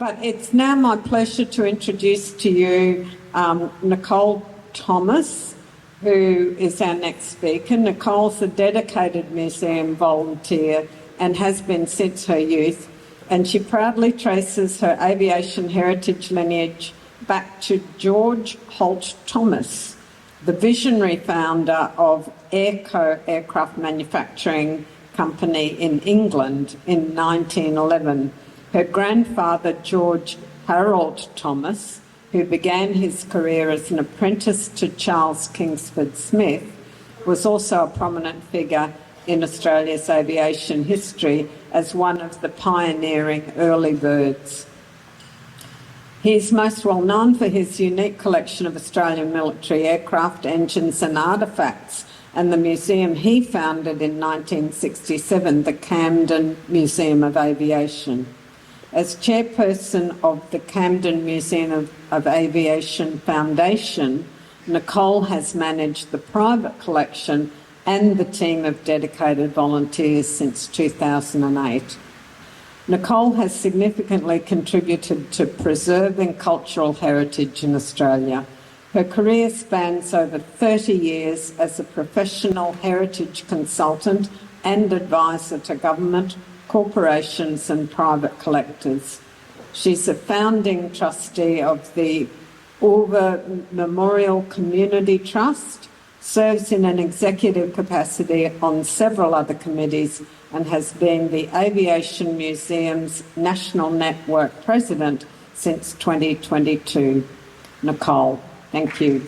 But it's now my pleasure to introduce to you Nicole Thomas, who is our next speaker. Nicole's a dedicated museum volunteer and has been since her youth, and she proudly traces her aviation heritage lineage back to George Holt Thomas, the visionary founder of Airco Aircraft Manufacturing Company in England in 1911. Her grandfather, George Harold Thomas, who began his career as an apprentice to Charles Kingsford Smith, was also a prominent figure in Australia's aviation history as one of the pioneering early birds. He is most well known for his unique collection of Australian military aircraft, engines and artefacts, and the museum he founded in 1967, the Camden Museum of Aviation. As chairperson of the Camden Museum of Aviation Foundation, Nicole has managed the private collection and the team of dedicated volunteers since 2008. Nicole has significantly contributed to preserving cultural heritage in Australia. Her career spans over 30 years as a professional heritage consultant and advisor to government, corporations and private collectors. She's a founding trustee of the Ulva Memorial Community Trust, serves in an executive capacity on several other committees, and has been the Aviation Museum's National Network President since 2022. Nicole, thank you.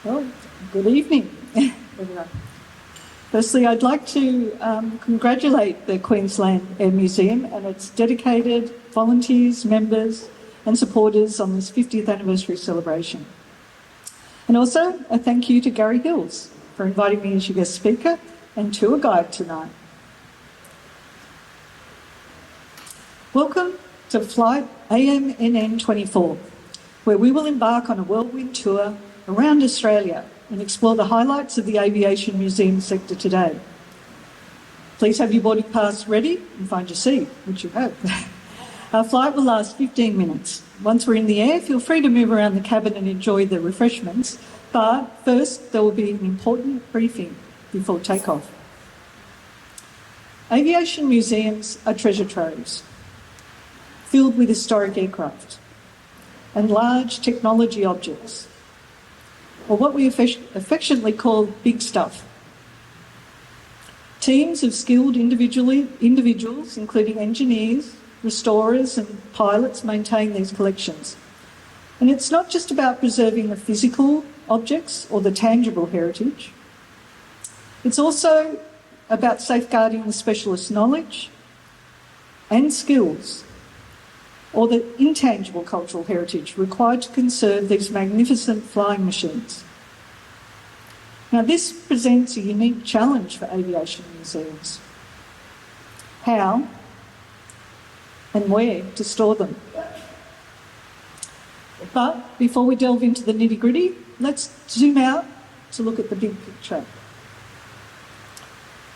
Well, good evening, everyone. Firstly, I'd like to congratulate the Queensland Air Museum and its dedicated volunteers, members and supporters on this 50th anniversary celebration. And also a thank you to Gary Hills for inviting me as your guest speaker and tour guide tonight. Welcome to Flight AMNN 24, where we will embark on a whirlwind tour around Australia and explore the highlights of the aviation museum sector today. Please have your boarding pass ready and find your seat, which you have. Our flight will last 15 minutes. Once we're in the air, feel free to move around the cabin and enjoy the refreshments, but first there will be an important briefing before takeoff. Aviation museums are treasure troves filled with historic aircraft and large technology objects, or what we affectionately call big stuff. Teams of skilled individuals, including engineers, restorers and pilots, maintain these collections. And it's not just about preserving the physical objects or the tangible heritage. It's also about safeguarding the specialist knowledge and skills, or the intangible cultural heritage required to conserve these magnificent flying machines. Now, this presents a unique challenge for aviation museums. How and where to store them? But before we delve into the nitty-gritty, let's zoom out to look at the big picture.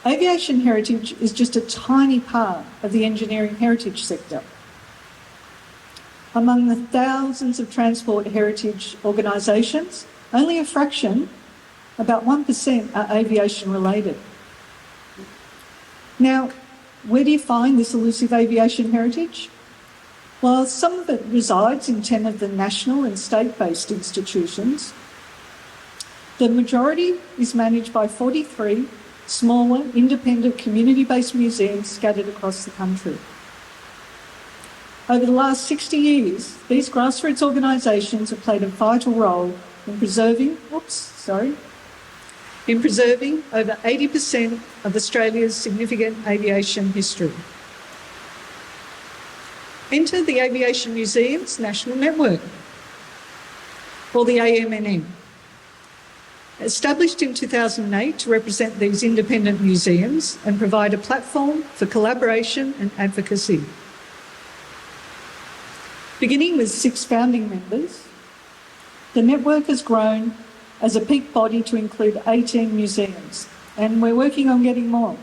Aviation heritage is just a tiny part of the engineering heritage sector. Among the thousands of transport heritage organisations, only a fraction, about 1%, are aviation related. Now, where do you find this elusive aviation heritage? Well, some of it resides in 10 of the national and state-based institutions. The majority is managed by 43 smaller, independent, community-based museums scattered across the country. Over the last 60 years, these grassroots organisations have played a vital role in preserving over 80% of Australia's significant aviation history. Enter the Aviation Museum's National Network, or the AMNN. Established in 2008 to represent these independent museums and provide a platform for collaboration and advocacy. Beginning with 6 founding members, The network has grown as a peak body to include 18 museums, and we're working on getting more.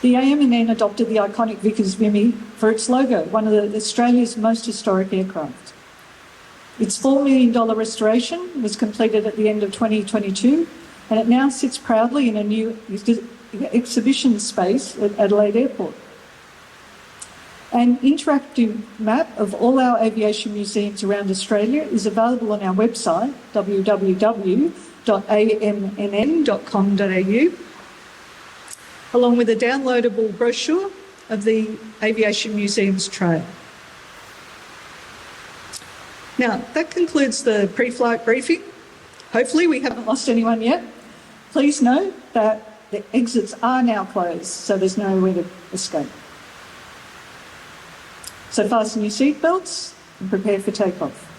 The AMNN adopted the iconic Vickers Vimy for its logo, one of Australia's most historic aircraft. Its $4 million restoration was completed at the end of 2022, and it now sits proudly in a new exhibition space at Adelaide Airport. An interactive map of all our aviation museums around Australia is available on our website, www.amnn.com.au, along with a downloadable brochure of the Aviation Museums Trail. Now, that concludes the pre-flight briefing. Hopefully we haven't lost anyone yet. Please note that the exits are now closed, so there's nowhere to escape. So fasten your seatbelts and prepare for takeoff.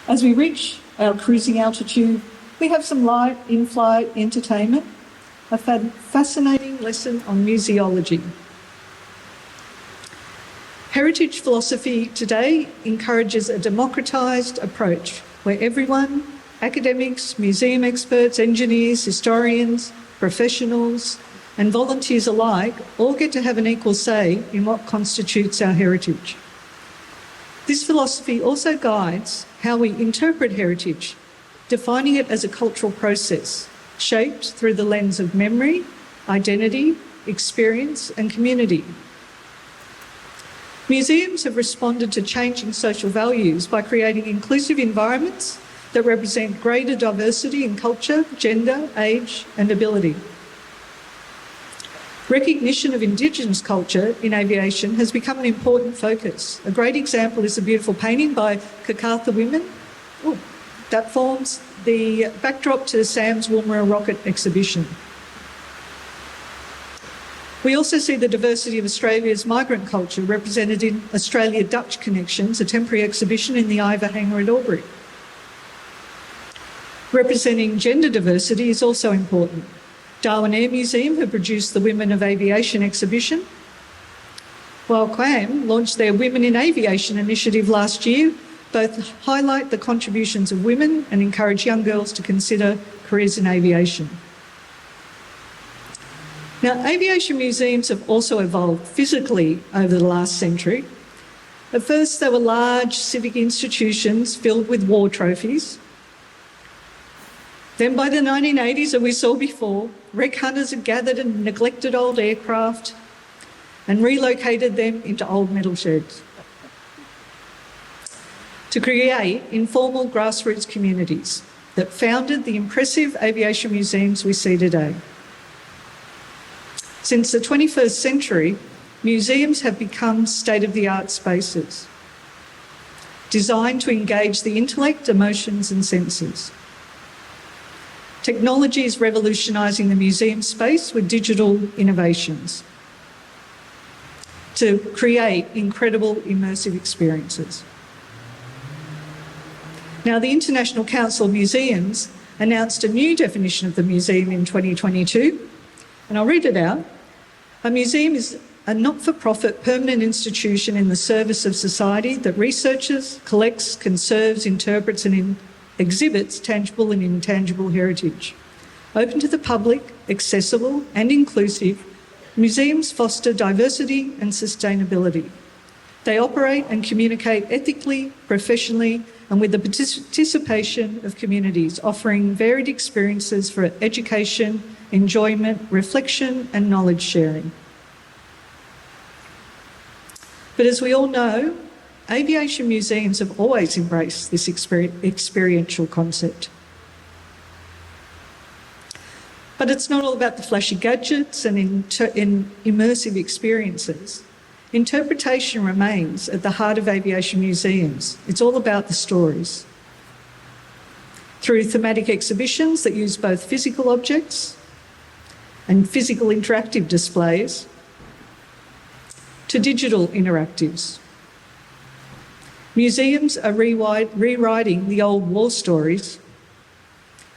As we reach our cruising altitude, we have some light in-flight entertainment, a fascinating lesson on museology. Heritage philosophy today encourages a democratised approach where everyone, academics, museum experts, engineers, historians, professionals and volunteers alike, all get to have an equal say in what constitutes our heritage. This philosophy also guides how we interpret heritage, defining it as a cultural process shaped through the lens of memory, identity, experience and community. Museums have responded to changing social values by creating inclusive environments that represent greater diversity in culture, gender, age and ability. Recognition of Indigenous culture in aviation has become an important focus. A great example is a beautiful painting by Kakatha women that forms the backdrop to Sam's Woomera rocket exhibition. We also see the diversity of Australia's migrant culture represented in Australia-Dutch Connections, a temporary exhibition in the Ivor Hangar at Albury. Representing gender diversity is also important. Darwin Air Museum have produced the Women of Aviation exhibition, while QAM launched their Women in Aviation initiative last year. Both highlight the contributions of women and encourage young girls to consider careers in aviation. Now, aviation museums have also evolved physically over the last century. At first, they were large civic institutions filled with war trophies. Then by the 1980s, as we saw before, wreck hunters had gathered and neglected old aircraft and relocated them into old metal sheds to create informal grassroots communities that founded the impressive aviation museums we see today. Since the 21st century, museums have become state-of-the-art spaces designed to engage the intellect, emotions and senses. Technology is revolutionising the museum space with digital innovations to create incredible immersive experiences. Now, the International Council of Museums announced a new definition of the museum in 2022, and I'll read it out. A museum is a not-for-profit permanent institution in the service of society that researches, collects, conserves, interprets and exhibits tangible and intangible heritage. Open to the public, accessible and inclusive, museums foster diversity and sustainability. They operate and communicate ethically, professionally and with the participation of communities, offering varied experiences for education, enjoyment, reflection and knowledge sharing. But as we all know, aviation museums have always embraced this experiential concept. But it's not all about the flashy gadgets and immersive experiences. Interpretation remains at the heart of aviation museums. It's all about the stories. Through thematic exhibitions that use both physical objects and physical interactive displays, to digital interactives. Museums are rewriting the old war stories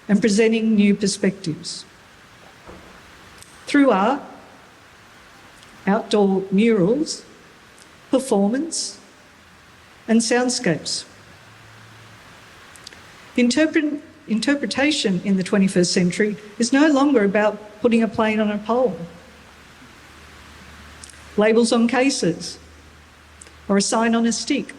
and presenting new perspectives. Through art, outdoor murals, performance, and soundscapes. Interpretation in the 21st century is no longer about putting a plane on a pole, labels on cases, or a sign on a stick.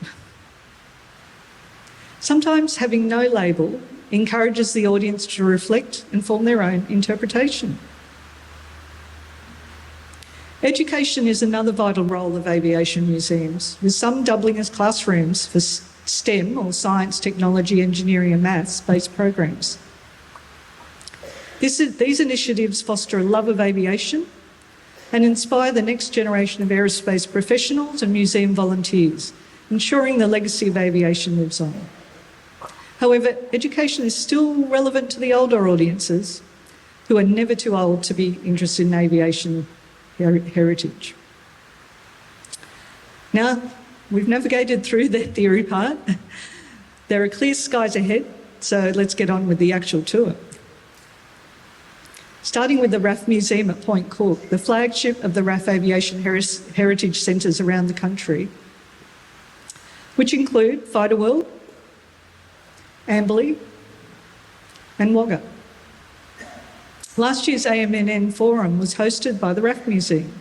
Sometimes having no label encourages the audience to reflect and form their own interpretation. Education is another vital role of aviation museums, with some doubling as classrooms for STEM, or science, technology, engineering and maths-based programs. These initiatives foster a love of aviation and inspire the next generation of aerospace professionals and museum volunteers, ensuring the legacy of aviation lives on. However, education is still relevant to the older audiences who are never too old to be interested in aviation heritage. Now, we've navigated through the theory part. There are clear skies ahead, so let's get on with the actual tour. Starting with the RAF Museum at Point Cook, the flagship of the RAF Aviation Heritage Centres around the country, which include Fighter World, Amberley and Wagga. Last year's AMNN Forum was hosted by the RAF Museum.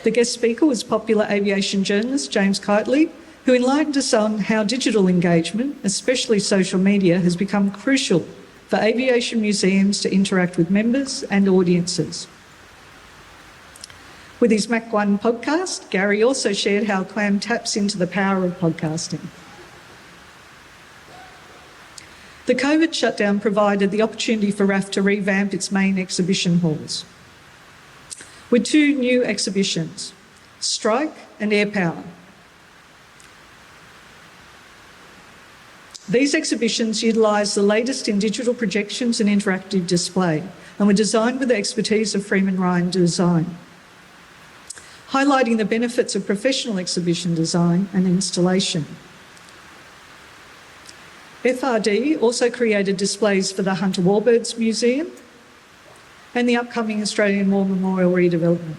The guest speaker was popular aviation journalist James Kitely, who enlightened us on how digital engagement, especially social media, has become crucial for aviation museums to interact with members and audiences. With his Mach 1 podcast, Gary also shared how QAM taps into the power of podcasting. The COVID shutdown provided the opportunity for RAF to revamp its main exhibition halls with two new exhibitions, Strike and Air Power. These exhibitions utilised the latest in digital projections and interactive display and were designed with the expertise of Freeman Ryan Design, highlighting the benefits of professional exhibition design and installation. FRD also created displays for the Hunter Warbirds Museum and the upcoming Australian War Memorial redevelopment.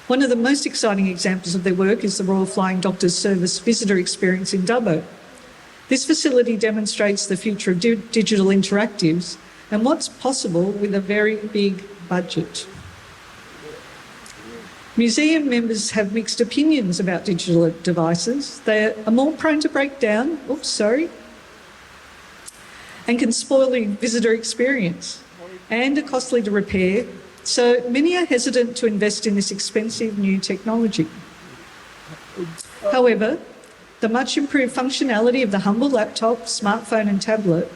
One of the most exciting examples of their work is the Royal Flying Doctors Service visitor experience in Dubbo. This facility demonstrates the future of digital interactives and what's possible with a very big budget. Museum members have mixed opinions about digital devices. They are more prone to break down, and can spoil the visitor experience and are costly to repair, so many are hesitant to invest in this expensive new technology. However, the much improved functionality of the humble laptop, smartphone and tablet,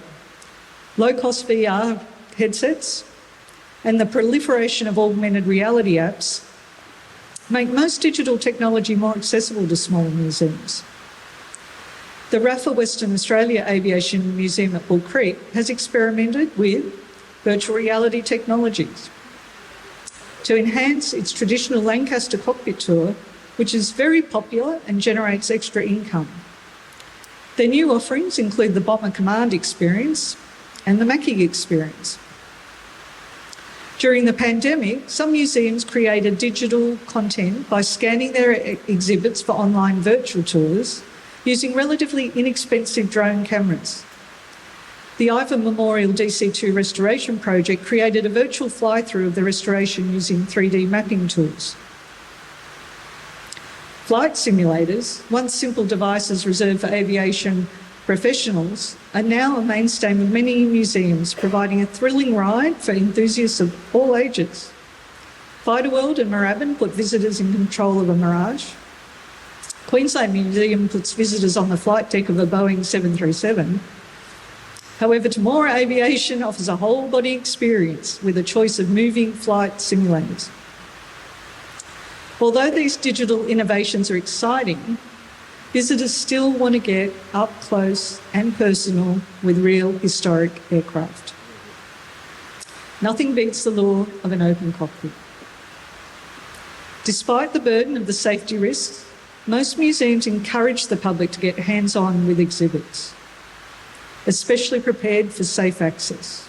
low-cost VR headsets, and the proliferation of augmented reality apps make most digital technology more accessible to smaller museums. The RAFA Western Australia Aviation Museum at Bull Creek has experimented with virtual reality technologies to enhance its traditional Lancaster cockpit tour, which is very popular and generates extra income. Their new offerings include the Bomber Command experience and the Mackie experience. During the pandemic, some museums created digital content by scanning their exhibits for online virtual tours using relatively inexpensive drone cameras. The Ivor Memorial DC2 restoration project created a virtual fly-through of the restoration using 3D mapping tools. Flight simulators, once simple devices reserved for aviation professionals, are now a mainstay with many museums, providing a thrilling ride for enthusiasts of all ages. Fighter World and Moorabbin put visitors in control of a Mirage. Queensland Museum puts visitors on the flight deck of a Boeing 737. However, Temora Aviation offers a whole-body experience with a choice of moving flight simulators. Although these digital innovations are exciting, visitors still want to get up close and personal with real historic aircraft. Nothing beats the lure of an open cockpit. Despite the burden of the safety risks, most museums encourage the public to get hands-on with exhibits, especially prepared for safe access.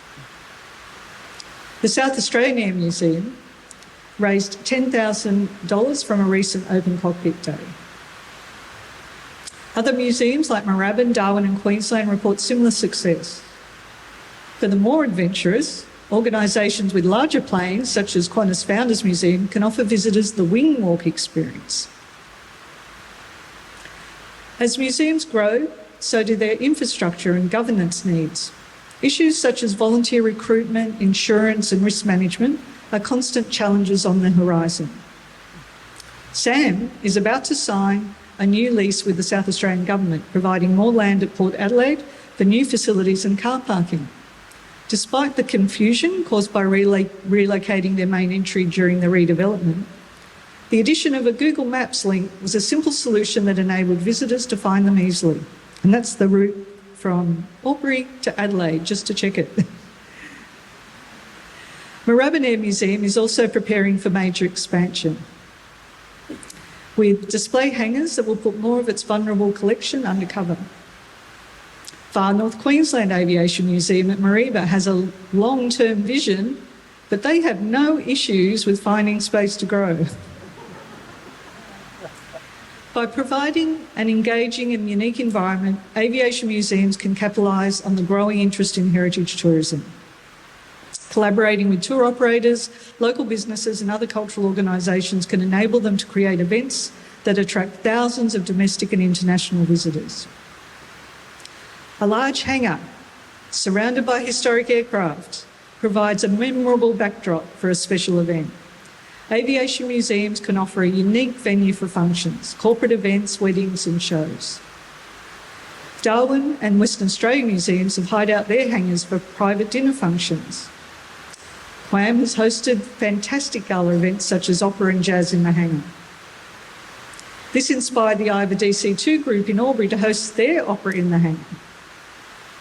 The South Australian Air Museum raised $10,000 from a recent open cockpit day. Other museums like Moorabbin, Darwin and Queensland report similar success. For the more adventurous, organisations with larger planes, such as Qantas Founders Museum, can offer visitors the wing walk experience. As museums grow, so do their infrastructure and governance needs. Issues such as volunteer recruitment, insurance and risk management are constant challenges on the horizon. Sam is about to sign a new lease with the South Australian Government, providing more land at Port Adelaide for new facilities and car parking. Despite the confusion caused by relocating their main entry during the redevelopment, the addition of a Google Maps link was a simple solution that enabled visitors to find them easily. And that's the route from Albury to Adelaide, just to check it. Moorabbin Air Museum is also preparing for major expansion, with display hangars that will put more of its vulnerable collection under cover. Far North Queensland Aviation Museum at Mareeba has a long-term vision, but they have no issues with finding space to grow. By providing an engaging and unique environment, aviation museums can capitalise on the growing interest in heritage tourism. Collaborating with tour operators, local businesses and other cultural organisations can enable them to create events that attract thousands of domestic and international visitors. A large hangar surrounded by historic aircraft provides a memorable backdrop for a special event. Aviation museums can offer a unique venue for functions, corporate events, weddings and shows. Darwin and Western Australian museums have hired out their hangars for private dinner functions. QAM has hosted fantastic gala events such as opera and jazz in the hangar. This inspired the IVA DC2 group in Albury to host their opera in the hangar.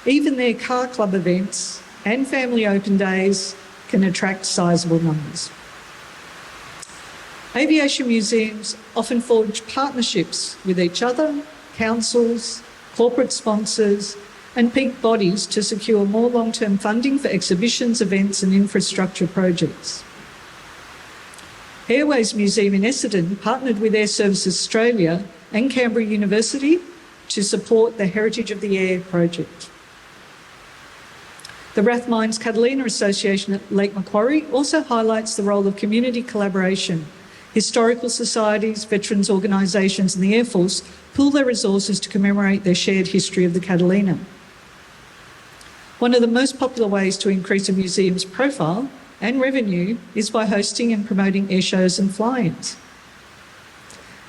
Even their car club events and family open days can attract sizable numbers. Aviation museums often forge partnerships with each other, councils, corporate sponsors and peak bodies to secure more long-term funding for exhibitions, events and infrastructure projects. Airways Museum in Essendon partnered with Air Services Australia and Canberra University to support the Heritage of the Air project. The Rathmines Catalina Association at Lake Macquarie also highlights the role of community collaboration. Historical societies, veterans organisations and the Air Force pool their resources to commemorate their shared history of the Catalina. One of the most popular ways to increase a museum's profile and revenue is by hosting and promoting air shows and fly-ins.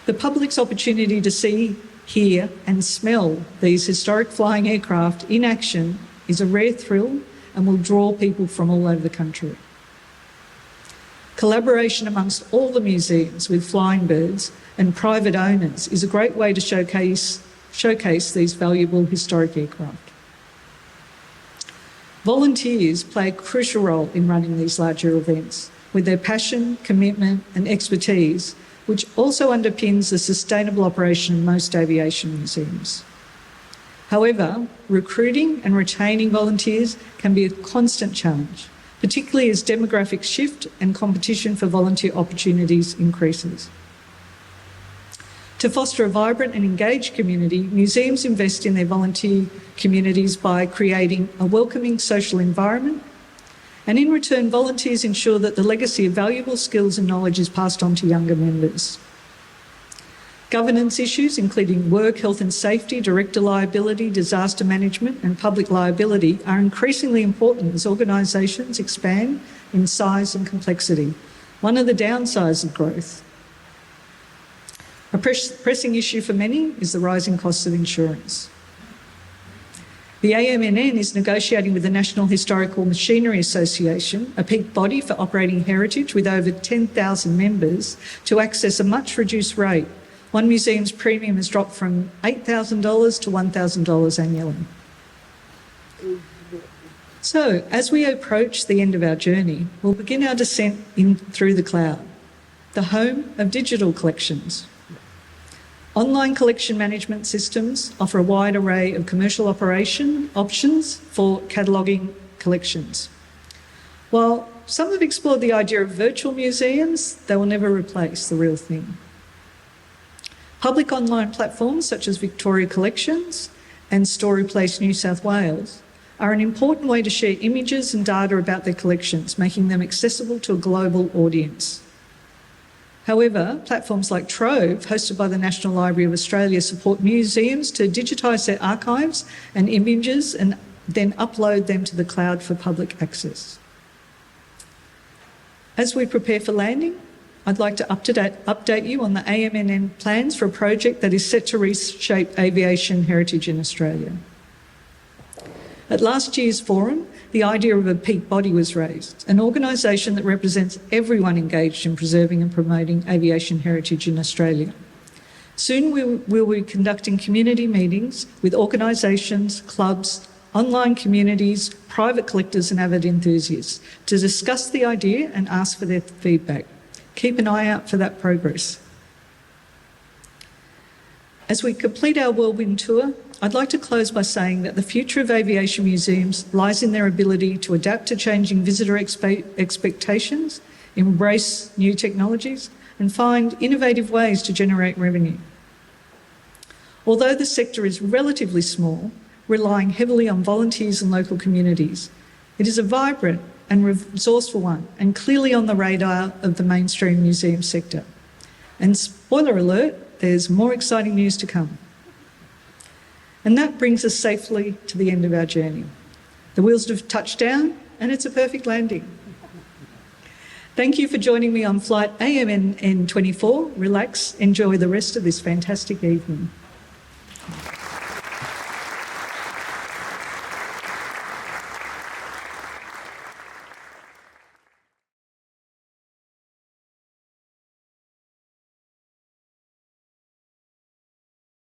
The public's opportunity to see, hear and smell these historic flying aircraft in action is a rare thrill and will draw people from all over the country. Collaboration amongst all the museums with flying birds and private owners is a great way to showcase these valuable historic aircraft. Volunteers play a crucial role in running these larger events with their passion, commitment and expertise, which also underpins the sustainable operation of most aviation museums. However, recruiting and retaining volunteers can be a constant challenge, particularly as demographics shift and competition for volunteer opportunities increases. To foster a vibrant and engaged community, museums invest in their volunteer communities by creating a welcoming social environment, and in return, volunteers ensure that the legacy of valuable skills and knowledge is passed on to younger members. Governance issues, including work, health and safety, director liability, disaster management and public liability, are increasingly important as organisations expand in size and complexity. One of the downsides of growth. A pressing issue for many is the rising costs of insurance. The AMNN is negotiating with the National Historical Machinery Association, a peak body for operating heritage with over 10,000 members, to access a much reduced rate. One museum's premium has dropped from $8,000 to $1,000 annually. So, as we approach the end of our journey, we'll begin our descent in through the cloud, the home of digital collections. Online collection management systems offer a wide array of commercial operation options for cataloguing collections. While some have explored the idea of virtual museums, they will never replace the real thing. Public online platforms such as Victoria Collections and Storyplace New South Wales are an important way to share images and data about their collections, making them accessible to a global audience. However, platforms like Trove, hosted by the National Library of Australia, support museums to digitise their archives and images and then upload them to the cloud for public access. As we prepare for landing, I'd like to update you on the AMNN plans for a project that is set to reshape aviation heritage in Australia. At last year's forum, the idea of a peak body was raised, an organisation that represents everyone engaged in preserving and promoting aviation heritage in Australia. Soon we'll be conducting community meetings with organisations, clubs, online communities, private collectors and avid enthusiasts to discuss the idea and ask for their feedback. Keep an eye out for that progress. As we complete our whirlwind tour, I'd like to close by saying that the future of aviation museums lies in their ability to adapt to changing visitor expectations, embrace new technologies, and find innovative ways to generate revenue. Although the sector is relatively small, relying heavily on volunteers and local communities, it is a vibrant and resourceful one, and clearly on the radar of the mainstream museum sector. And spoiler alert, there's more exciting news to come. And that brings us safely to the end of our journey. The wheels have touched down and it's a perfect landing. Thank you for joining me on flight AMNN 24. Relax, enjoy the rest of this fantastic evening.